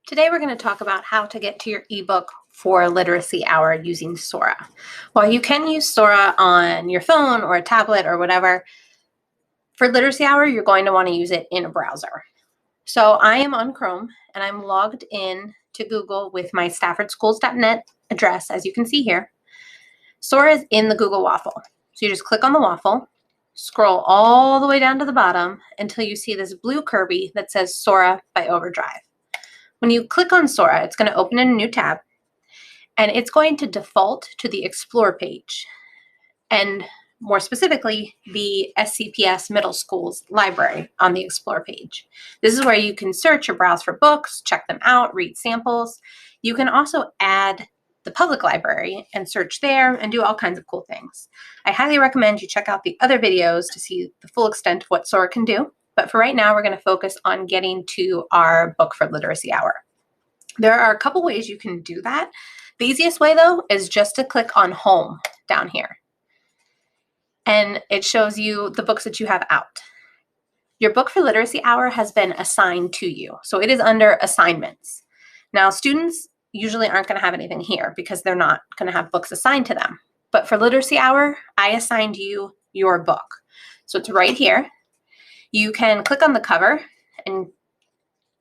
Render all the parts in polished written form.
Today we're going to talk about how to get to your ebook for Literacy Hour using Sora. While you can use Sora on your phone or a tablet or whatever, for Literacy Hour you're going to want to use it in a browser. So I am on Chrome and I'm logged in to Google with my staffordschools.net address, as you can see here. Sora is in the Google waffle. So you just click on the waffle, scroll all the way down to the bottom until you see this blue Kirby that says Sora by Overdrive. When you click on Sora, it's going to open in a new tab, and it's going to default to the Explore page, and more specifically, the SCPS Middle School's library on the Explore page. This is where you can search or browse for books, check them out, read samples. You can also add the public library and search there and do all kinds of cool things. I highly recommend you check out the other videos to see the full extent of what Sora can do. But for right now, we're going to focus on getting to our book for Literacy Hour. There are a couple ways you can do that. The easiest way, though, is just to click on Home down here. And it shows you the books that you have out. Your book for Literacy Hour has been assigned to you. So it is under Assignments. Now, students usually aren't going to have anything here because they're not going to have books assigned to them. But for Literacy Hour, I assigned you your book. So it's right here. You can click on the cover and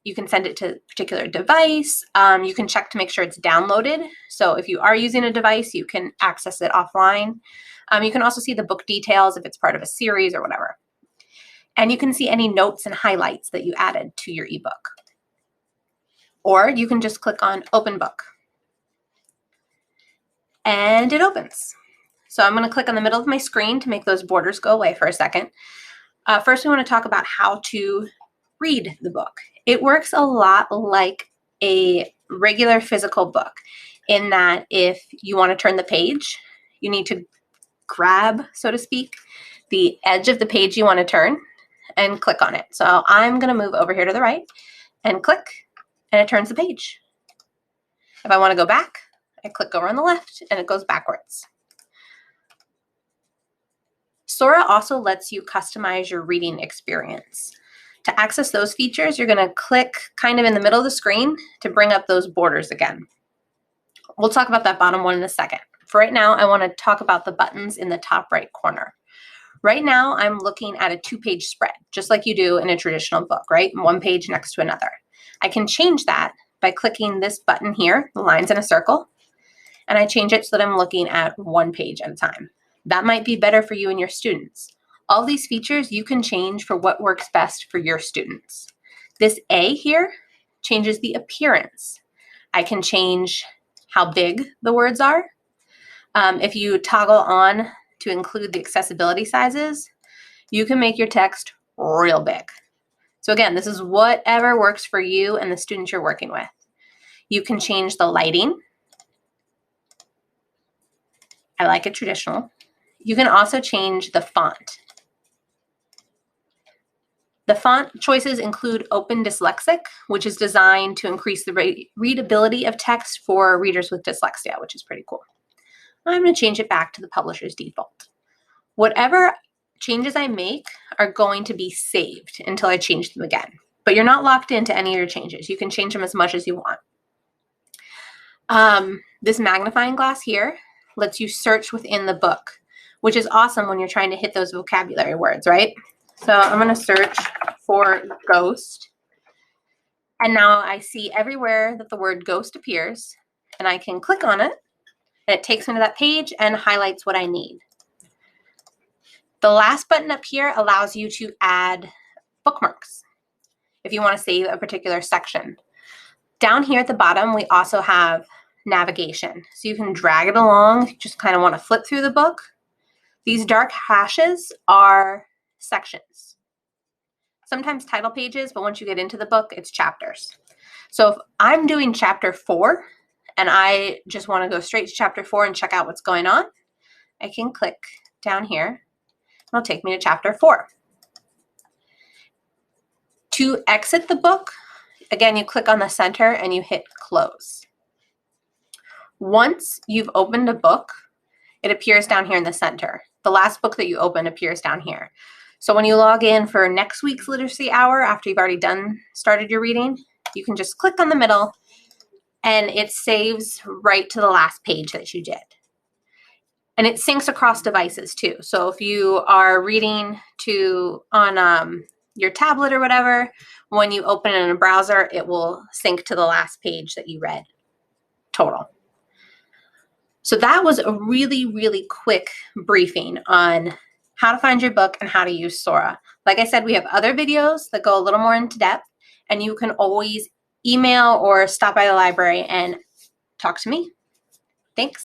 you can send it to a particular device. You can check to make sure it's downloaded. So if you are using a device, you can access it offline. You can also see the book details if it's part of a series or whatever. And you can see any notes and highlights that you added to your ebook. Or you can just click on Open Book. And it opens. So I'm going to click on the middle of my screen to make those borders go away for a second. First, we want to talk about how to read the book. It works a lot like a regular physical book in that if you want to turn the page, you need to grab, so to speak, the edge of the page you want to turn and click on it. So I'm going to move over here to the right and click, and it turns the page. If I want to go back, I click over on the left and it goes backwards. Sora also lets you customize your reading experience. To access those features, you're going to click kind of in the middle of the screen to bring up those borders again. We'll talk about that bottom one in a second. For right now, I want to talk about the buttons in the top right corner. Right now, I'm looking at a two-page spread, just like you do in a traditional book, right? One page next to another. I can change that by clicking this button here, the lines in a circle, and I change it so that I'm looking at one page at a time. That might be better for you and your students. All these features you can change for what works best for your students. This A here changes the appearance. I can change how big the words are. If you toggle on to include the accessibility sizes, you can make your text real big. So again, this is whatever works for you and the students you're working with. You can change the lighting. I like it traditional. You can also change the font. The font choices include Open Dyslexic, which is designed to increase the readability of text for readers with dyslexia, which is pretty cool. I'm going to change it back to the publisher's default. Whatever changes I make are going to be saved until I change them again. But you're not locked into any of your changes. You can change them as much as you want. This magnifying glass here lets you search within the book, which is awesome when you're trying to hit those vocabulary words, right? So I'm going to search for ghost. And now I see everywhere that the word ghost appears, and I can click on it, and it takes me to that page and highlights what I need. The last button up here allows you to add bookmarks if you want to save a particular section. Down here at the bottom, we also have navigation. So you can drag it along if you just kind of want to flip through the book. These dark hashes are sections. Sometimes title pages, but once you get into the book, it's chapters. So if I'm doing chapter 4 and I just want to go straight to chapter 4 and check out what's going on, I can click down here. It'll take me to chapter 4. To exit the book, again, you click on the center and you hit close. Once you've opened a book, it appears down here in the center. The last book that you open appears down here. So when you log in for next week's literacy hour, after you've already started your reading, you can just click on the middle and it saves right to the last page that you did. And it syncs across devices too. So if you are reading on your tablet or whatever, when you open it in a browser, it will sync to the last page that you read total. So that was a really, really quick briefing on how to find your book and how to use Sora. Like I said, we have other videos that go a little more into depth, and you can always email or stop by the library and talk to me. Thanks.